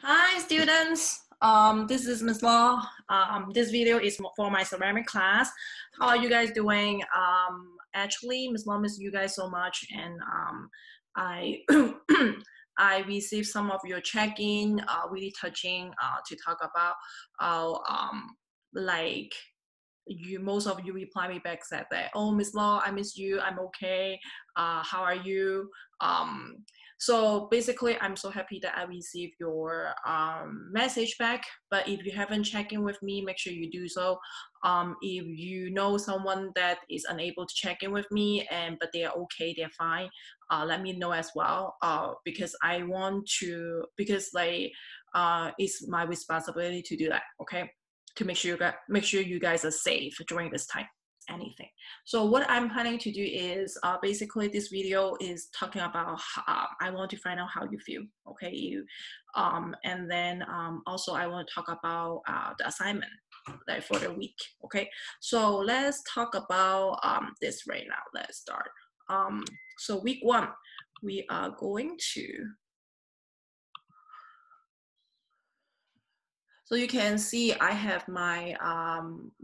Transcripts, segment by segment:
Hi students, this is Ms. Law. This video is for my ceramic class. How are you guys doing? Actually, Ms. Law miss you guys so much, and I I received some of your check-in, really touching to talk about how like most of you reply me back said that, oh, Miss Law, I miss you, I'm okay, how are you? So basically I'm so happy that I received your message back, but if you haven't checked in with me, make sure you do so. If you know someone that is unable to check in with me but they are okay, they're fine, let me know as well, because I want to, because it's my responsibility to do that, okay? To make sure you guys are safe during this time, anything. So what I'm planning to do is basically this video is talking about I want to find out how you feel, okay? And then also I want to talk about the assignment like for the week, okay? So let's talk about this right now. Let's start. So week 1, we are going to, so you can see I have my,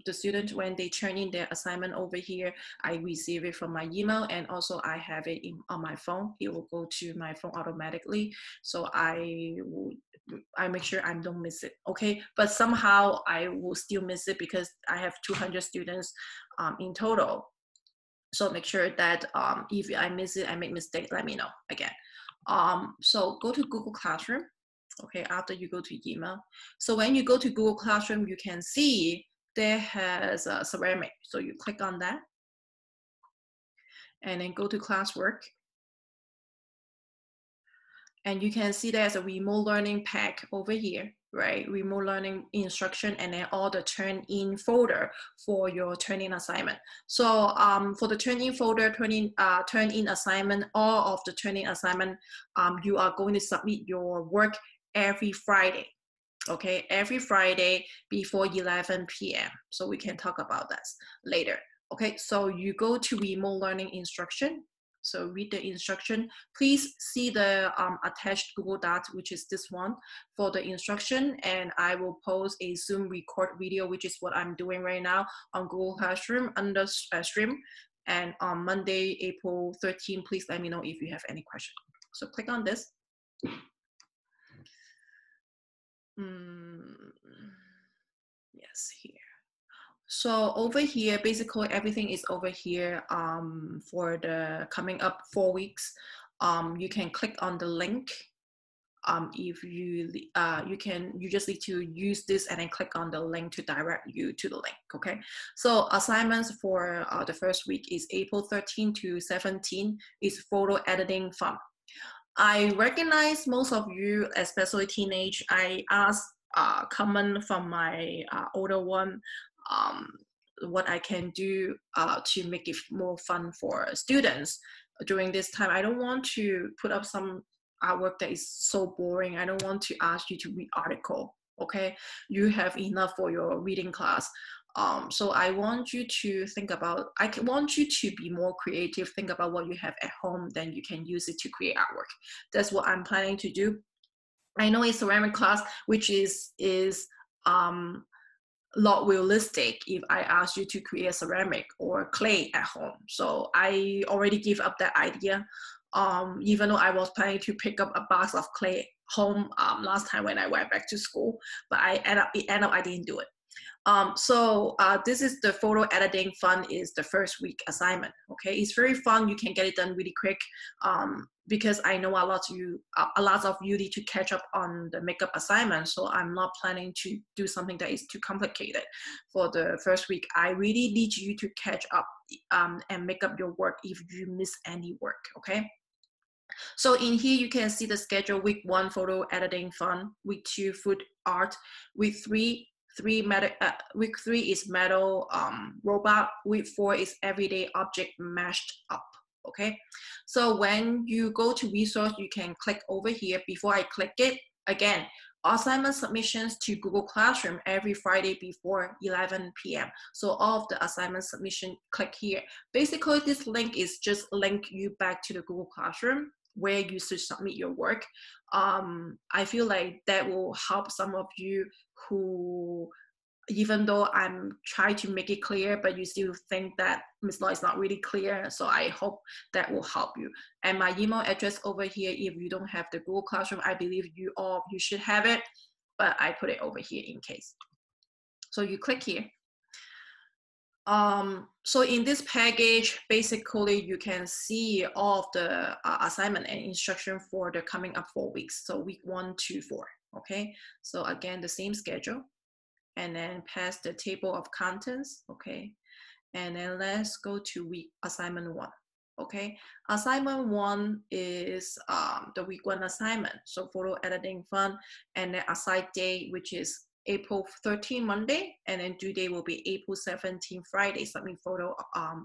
the student, when they turn in their assignment over here, I receive it from my email, and also I have it on my phone. It will go to my phone automatically. So I make sure I don't miss it, okay? But somehow I will still miss it because I have 200 students in total. So make sure that if I miss it, I make mistake, let me know again. So go to Google Classroom. Okay, after you go to email. So when you go to Google Classroom, you can see there has a ceramic. So you click on that and then go to classwork. And you can see there's a remote learning pack over here, right? Remote learning instruction, and then all the turn-in folder for your turn-in assignment. So for the turn-in folder, turn-in assignment, all of the turn-in assignment, you are going to submit your work every Friday. Okay, every Friday before 11 p.m. So we can talk about that later. Okay, so you go to remote learning instruction. So read the instruction. Please see the attached Google Docs, which is this one, for the instruction. And I will post a Zoom record video, which is what I'm doing right now on Google Classroom under stream. And on Monday, April 13, please let me know if you have any question. So click on this. Yes, here. So over here, basically everything is over here for the coming up 4 weeks. You can click on the link. If you you just need to use this and then click on the link to direct you to the link. Okay. So assignments for the first week is April 13 to 17 is photo editing fun. I recognize most of you, especially teenage. I asked comment from my older one what I can do to make it more fun for students during this time. I don't want to put up some artwork that is so boring. I don't want to ask you to read article. Okay, you have enough for your reading class. So I want you to think about, I want you to be more creative, think about what you have at home, then you can use it to create artwork. That's what I'm planning to do. I know a ceramic class, which is not realistic if I ask you to create ceramic or clay at home. So I already give up that idea. Even though I was planning to pick up a box of clay home last time when I went back to school, but it ended up I didn't do it. So this is the photo editing fun, is the first week assignment. Okay, it's very fun. You can get it done really quick because I know a lot of you need to catch up on the makeup assignment. So I'm not planning to do something that is too complicated for the first week. I really need you to catch up and make up your work if you miss any work. Okay. So in here, you can see the schedule. Week 1, photo editing fun. Week 2, food art. Week 3, week 3 is metal robot. Week 4 is everyday object mashed up. Okay, so when you go to resource, you can click over here. Before I click it, again, assignment submissions to Google Classroom every Friday before 11 p.m. So all of the assignment submission, click here. Basically, this link is just link you back to the Google Classroom. where you should submit your work. I feel like that will help some of you who, even though I'm trying to make it clear, but you still think that Ms. Law is not really clear. So I hope that will help you. And my email address over here, if you don't have the Google Classroom, I believe you should have it, but I put it over here in case. So you click here. So in this package, basically you can see all of the assignment and instruction for the coming up 4 weeks. So week 1 to 4, okay? So again, the same schedule, and then pass the table of contents, okay? And then let's go to week assignment 1, okay? Assignment 1 is the week 1 assignment. So photo editing fun, and then assign date, which is April 13 Monday, and then due date will be April 17 Friday. Submit photo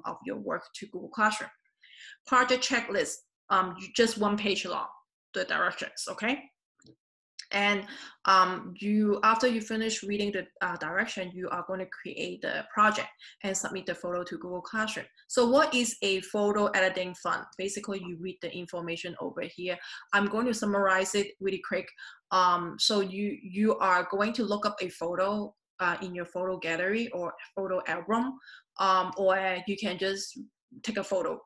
of your work to Google Classroom. Project checklist, just 1 page long, the directions, okay? And after you finish reading the direction, you are going to create the project and submit the photo to Google Classroom. So what is a photo editing fund? Basically, you read the information over here. I'm going to summarize it really quick. So you are going to look up a photo in your photo gallery or photo album, or you can just take a photo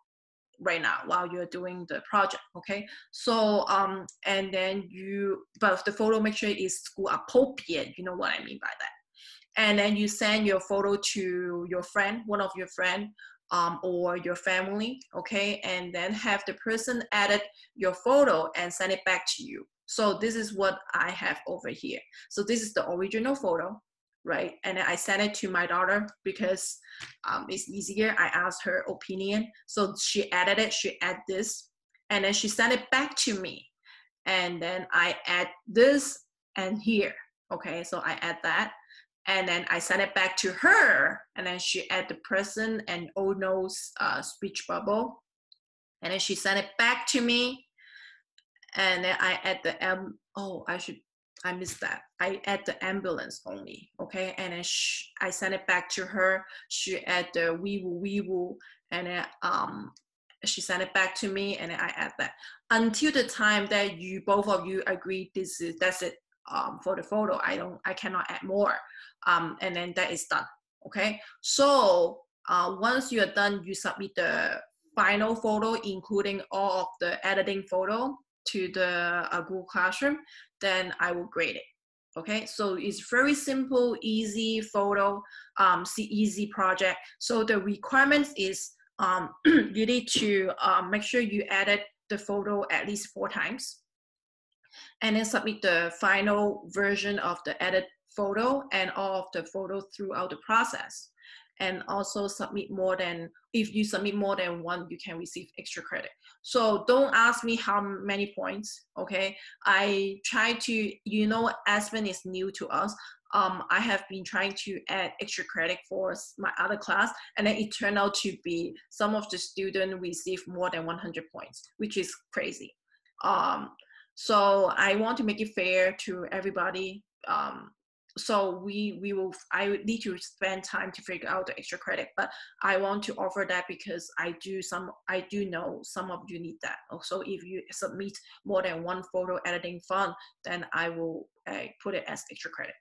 right now while you're doing the project, okay? So and then but the photo, make sure is school appropriate, you know what I mean by that. And then you send your photo to your friend, one of your friend, or your family, okay? And then have the person edit your photo and send it back to you. So this is what I have over here. So this is the original photo, right? And then I sent it to my daughter because it's easier. I asked her opinion. So she added it, she add this, and then she sent it back to me. And then I add this and here, okay? So I add that. And then I send it back to her, and then she add the person and old nose speech bubble. And then she sent it back to me. And then I add the I missed that. I add the ambulance only, okay? And then I send it back to her. She add the wee woo, and then she sent it back to me, and then I add that. Until the time that both of you agree that's it for the photo. I cannot add more. And then that is done, okay? So once you are done, you submit the final photo, including all of the editing photo, to the Google Classroom, then I will grade it. Okay, so it's very simple, easy photo, easy project. So the requirements is you need to make sure you edit the photo at least 4 times, and then submit the final version of the edit photo and all of the photos throughout the process. And also if you submit more than 1, you can receive extra credit. So don't ask me how many points, okay? I try to, Aspen is new to us. I have been trying to add extra credit for my other class, and then it turned out to be some of the students receive more than 100 points, which is crazy. So I want to make it fair to everybody. So I would need to spend time to figure out the extra credit, but I want to offer that because I do know some of you need that. Also, if you submit more than 1 photo editing fund, then I will put it as extra credit.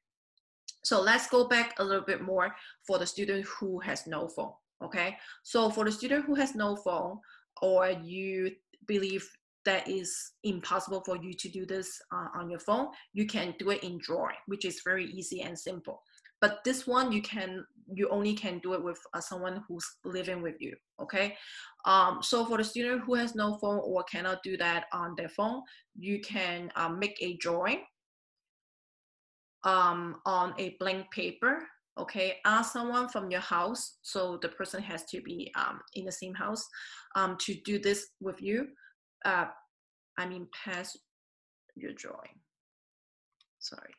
So let's go back a little bit more for the student who has no phone, okay? So for the student who has no phone, or you believe that is impossible for you to do this on your phone, you can do it in drawing, which is very easy and simple. But this one, you only can do it with someone who's living with you, okay? So for the student who has no phone or cannot do that on their phone, you can make a drawing on a blank paper, okay? Ask someone from your house, so the person has to be in the same house to do this with you. Pass your drawing. Sorry,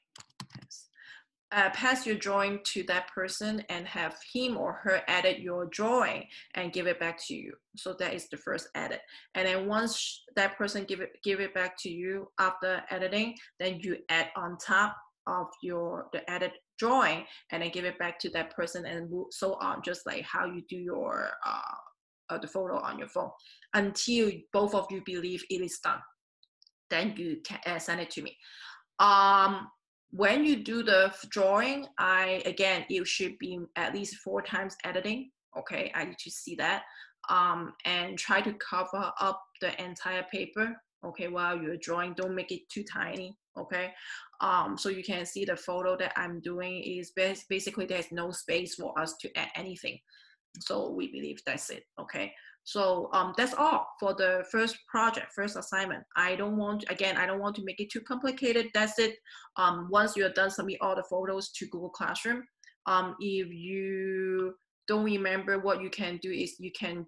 pass your drawing to that person and have him or her edit your drawing and give it back to you. So that is the first edit. And then once that person give it back to you after editing, then you add on top of the edit drawing and then give it back to that person, and so on, just like how you do your the photo on your phone until both of you believe it is done. Then you can send it to me. When you do the drawing, again, it should be at least 4 times editing. Okay, I need to see that. And try to cover up the entire paper. Okay, while you're drawing, don't make it too tiny. Okay, so you can see the photo that I'm doing is basically there's no space for us to add anything. So we believe that's it. Okay, so that's all for the first project, first assignment. I don't want to make it too complicated. That's it. Once you're done, submit all the photos to Google Classroom. If you don't remember, what you can do is you can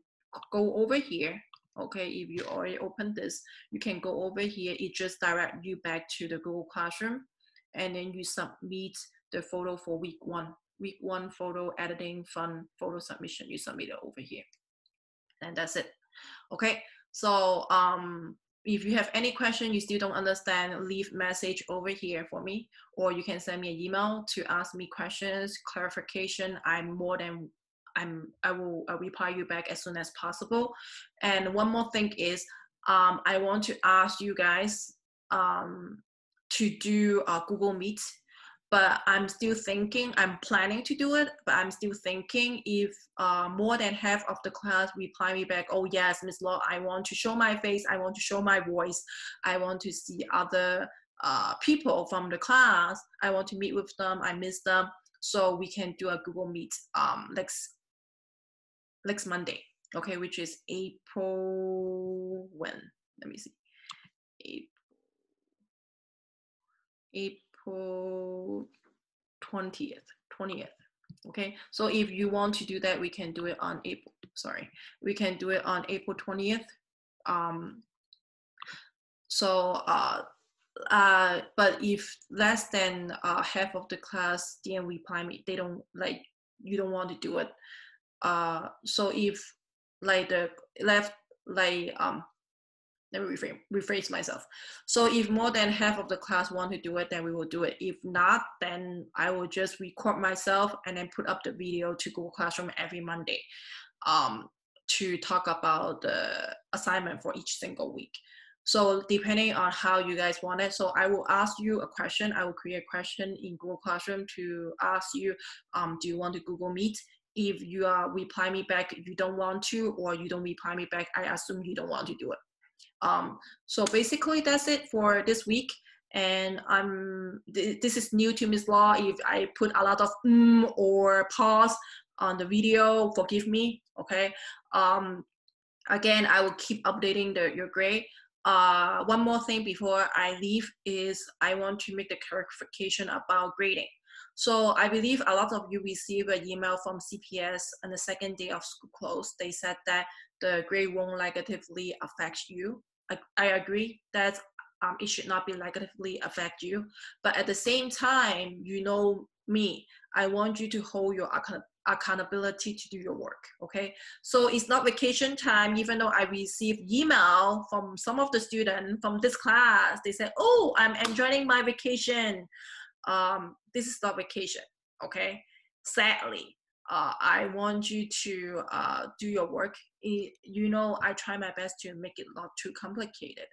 go over here. Okay, if you already opened this, you can go over here. It just direct you back to the Google Classroom, and then you submit the photo for week 1. Week 1 photo editing, fun photo submission. You submit it over here, and that's it. Okay, so if you have any question you still don't understand, leave message over here for me, or you can send me an email to ask me questions, clarification. I will reply you back as soon as possible. And one more thing is, I want to ask you guys to do Google Meet, but I'm still thinking, I'm planning to do it, but I'm still thinking if more than half of the class reply me back, oh yes, Ms. Law, I want to show my face, I want to show my voice, I want to see other people from the class, I want to meet with them, I miss them, so we can do a Google Meet next Monday, okay, which is April, when? Let me see. April 20th. Okay, so if you want to do that, we can do it on April 20th. But if less than half of the class didn't reply me, they don't like, you don't want to do it. So if like the left, like let me rephrase myself. So if more than half of the class want to do it, then we will do it. If not, then I will just record myself and then put up the video to Google Classroom every Monday to talk about the assignment for each single week. So depending on how you guys want it, so I will ask you a question. I will create a question in Google Classroom to ask you, do you want to Google Meet? If you reply me back, if you don't want to, or you don't reply me back, I assume you don't want to do it. So basically that's it for this week. And this is new to Ms. Law. If I put a lot of or pause on the video, forgive me, okay? Again, I will keep updating your grade. One more thing before I leave is I want to make the clarification about grading. So I believe a lot of you received an email from CPS on the second day of school close. They said that the grade won't negatively affect you. I agree that it should not be negatively affect you. But at the same time, you know me, I want you to hold your accountability to do your work, okay? So it's not vacation time, even though I received email from some of the students from this class. They said, oh, I'm enjoying my vacation. This is not vacation, okay? Sadly, I want you to do your work. You know, I try my best to make it not too complicated.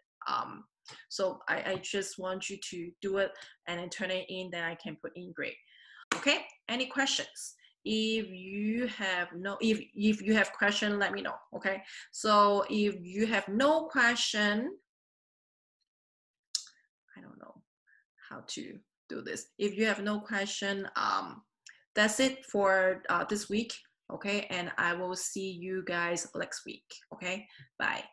So I just want you to do it and then turn it in, then I can put in grade. Okay, any questions? If you have question, let me know, okay? So if you have no question, I don't know how to do this. If you have no question, that's it for this week, okay? And I will see you guys next week, okay? Bye.